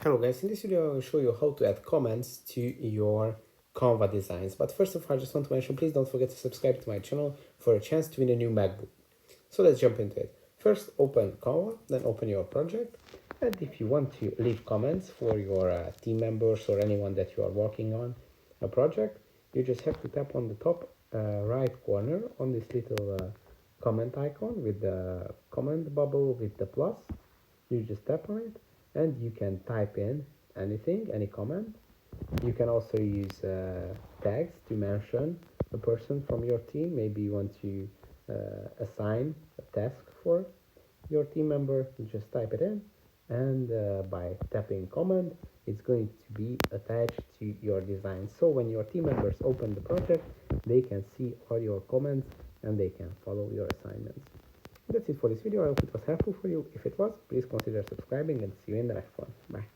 Hello guys, in this video I will show you how to add comments to your Canva designs. But first of all, I just want to mention, please don't forget to subscribe to my channel for a chance to win a new MacBook. So let's jump into it. First open Canva, then open your project. And if you want to leave comments for your team members or anyone that you are working on a project, you just have to tap on the top right corner on this little comment icon with the comment bubble with the plus. You just tap on it and you can type in anything, any comment. You can also use tags to mention a person from your team. Maybe you want to assign a task for your team member. You just type it in, and by tapping comment, it's going to be attached to your design. So when your team members open the project, they can see all your comments and they can follow your assignments. That's it for this video. I hope it was helpful for you. If it was, please consider subscribing and see you in the next one. Bye.